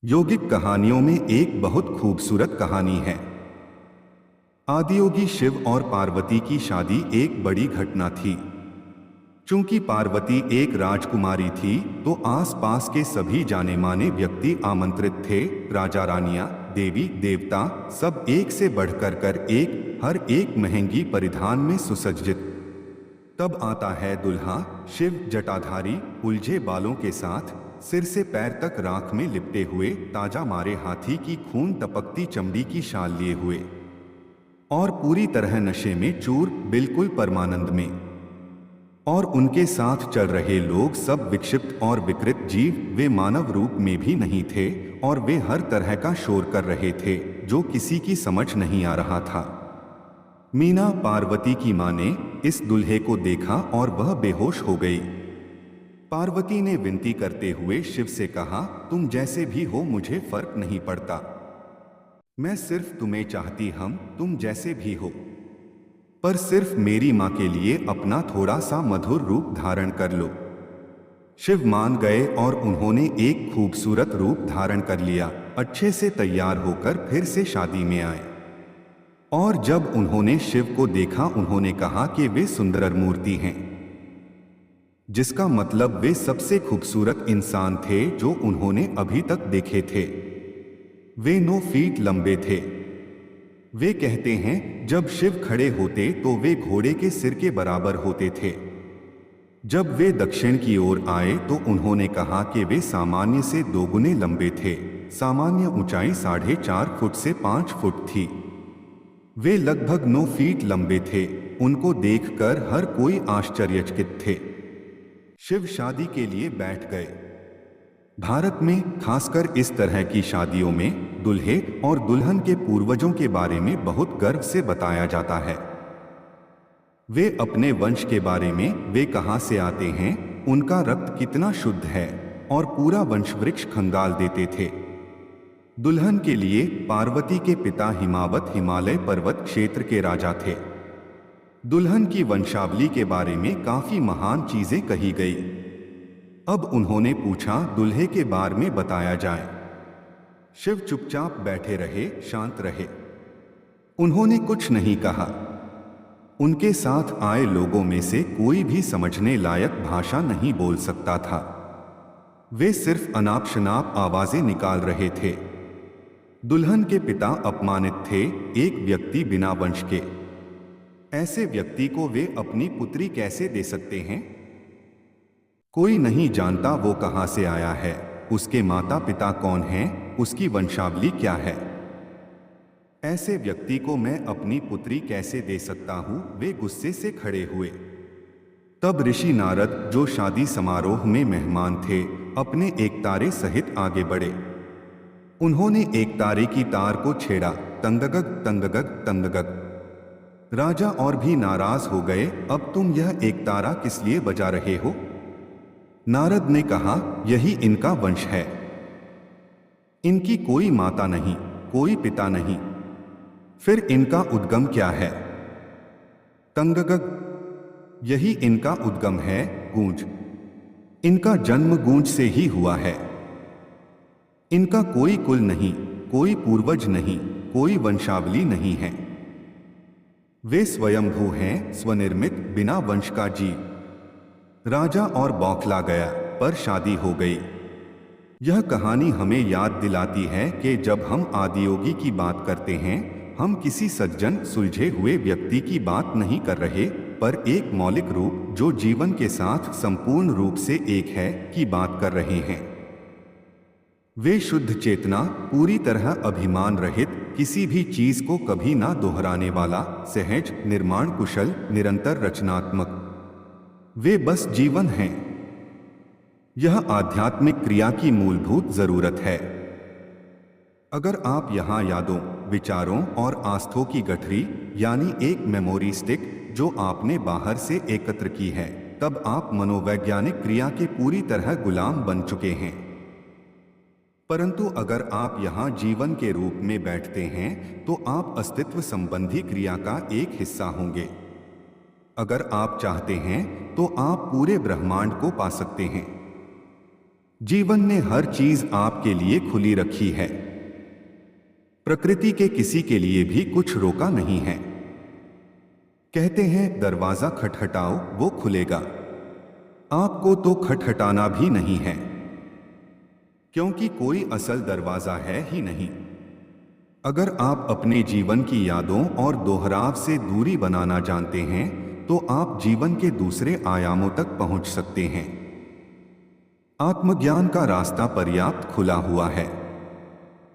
यौगिक कहानियों में एक बहुत खूबसूरत कहानी है। आदियोगी शिव और पार्वती की शादी एक बड़ी घटना थी। चूंकि पार्वती एक राजकुमारी थी, तो आसपास के सभी जाने माने व्यक्ति आमंत्रित थे। राजा रानियां, देवी देवता सब एक से बढ़कर हर एक महंगी परिधान में सुसज्जित। तब आता है दुल्हा, शिव जटाधारी, उलझे बालों के साथ, सिर से पैर तक राख में लिपटे हुए, ताजा मारे हाथी की खून टपकती चमड़ी की शाल लिए हुए और पूरी तरह नशे में चूर, बिल्कुल परमानंद में। और उनके साथ चल रहे लोग सब विक्षिप्त और विकृत जीव, वे मानव रूप में भी नहीं थे और वे हर तरह का शोर कर रहे थे जो किसी की समझ नहीं आ रहा था। मीना, पार्वती की मां ने इस दुल्हे को देखा और वह बेहोश हो गई। पार्वती ने विनती करते हुए शिव से कहा, तुम जैसे भी हो मुझे फर्क नहीं पड़ता, मैं सिर्फ तुम्हें चाहती, हम तुम जैसे भी हो, पर सिर्फ मेरी मां के लिए अपना थोड़ा सा मधुर रूप धारण कर लो। शिव मान गए और उन्होंने एक खूबसूरत रूप धारण कर लिया। अच्छे से तैयार होकर फिर से शादी में आए और जब उन्होंने शिव को देखा, उन्होंने कहा कि वे सुंदर मूर्ति हैं, जिसका मतलब वे सबसे खूबसूरत इंसान थे जो उन्होंने अभी तक देखे थे। वे 9 फीट लंबे थे। वे कहते हैं, जब शिव खड़े होते तो वे घोड़े के सिर के बराबर होते थे। जब वे दक्षिण की ओर आए तो उन्होंने कहा कि वे सामान्य से 2 गुने लंबे थे। सामान्य ऊंचाई 4.5 फुट से 5 फुट थी। वे लगभग 9 फीट लंबे थे। उनको देखकर हर कोई आश्चर्यचकित थे। शिव शादी के लिए बैठ गए। भारत में खासकर इस तरह की शादियों में दूल्हे और दुल्हन के पूर्वजों के बारे में बहुत गर्व से बताया जाता है। वे अपने वंश के बारे में, वे कहां से आते हैं, उनका रक्त कितना शुद्ध है, और पूरा वंश वृक्ष खंगाल देते थे। दुल्हन के लिए पार्वती के पिता हिमावत हिमालय पर्वत क्षेत्र के राजा थे। दुल्हन की वंशावली के बारे में काफी महान चीजें कही गई। अब उन्होंने पूछा, दूल्हे के बारे में बताया जाए। शिव चुपचाप बैठे रहे, शांत रहे। उन्होंने कुछ नहीं कहा। उनके साथ आए लोगों में से कोई भी समझने लायक भाषा नहीं बोल सकता था। वे सिर्फ अनाप शनाप आवाजें निकाल रहे थे। दुल्हन के पिता अपमानित थे, एक व्यक्ति बिना वंश के, ऐसे व्यक्ति को वे अपनी पुत्री कैसे दे सकते हैं? कोई नहीं जानता वो कहां से आया है, उसके माता पिता कौन हैं, उसकी वंशावली क्या है। ऐसे व्यक्ति को मैं अपनी पुत्री कैसे दे सकता हूं? वे गुस्से से खड़े हुए। तब ऋषि नारद, जो शादी समारोह में मेहमान थे, अपने एकतारे सहित आगे बढ़े। उन्होंने एकतारे की तार को छेड़ा। तंगगग तंगगग तंगगग। राजा और भी नाराज हो गए। अब तुम यह एकतारा किस लिए बजा रहे हो? नारद ने कहा, यही इनका वंश है। इनकी कोई माता नहीं, कोई पिता नहीं, फिर इनका उद्गम क्या है? तंगगग, यही इनका उद्गम है, गूंज। इनका जन्म गूंज से ही हुआ है। इनका कोई कुल नहीं, कोई पूर्वज नहीं, कोई वंशावली नहीं है। वे स्वयंभू हैं, स्वनिर्मित, बिना वंश का जीव। राजा और बौखला गया, पर शादी हो गई। यह कहानी हमें याद दिलाती है कि जब हम आदियोगी की बात करते हैं, हम किसी सज्जन, सुलझे हुए व्यक्ति की बात नहीं कर रहे, पर एक मौलिक रूप जो जीवन के साथ संपूर्ण रूप से एक है, की बात कर रहे हैं। वे शुद्ध चेतना, पूरी तरह अभिमान रहित, किसी भी चीज को कभी ना दोहराने वाला, सहज, निर्माण कुशल, निरंतर रचनात्मक। वे बस जीवन हैं। यह आध्यात्मिक क्रिया की मूलभूत जरूरत है। अगर आप यहाँ यादों, विचारों और आस्थों की गठरी, यानी एक मेमोरी स्टिक जो आपने बाहर से एकत्र की है, तब आप मनोवैज्ञानिक क्रिया के पूरी तरह गुलाम बन चुके हैं। परंतु अगर आप यहाँ जीवन के रूप में बैठते हैं, तो आप अस्तित्व संबंधी क्रिया का एक हिस्सा होंगे। अगर आप चाहते हैं तो आप पूरे ब्रह्मांड को पा सकते हैं। जीवन ने हर चीज आपके लिए खुली रखी है। प्रकृति के किसी के लिए भी कुछ रोका नहीं है। कहते हैं दरवाजा खटखटाओ वो खुलेगा। आपको तो खटखटाना भी नहीं है, क्योंकि कोई असल दरवाजा है ही नहीं। अगर आप अपने जीवन की यादों और दोहराव से दूरी बनाना जानते हैं तो आप जीवन के दूसरे आयामों तक पहुंच सकते हैं। आत्मज्ञान का रास्ता पर्याप्त खुला हुआ है।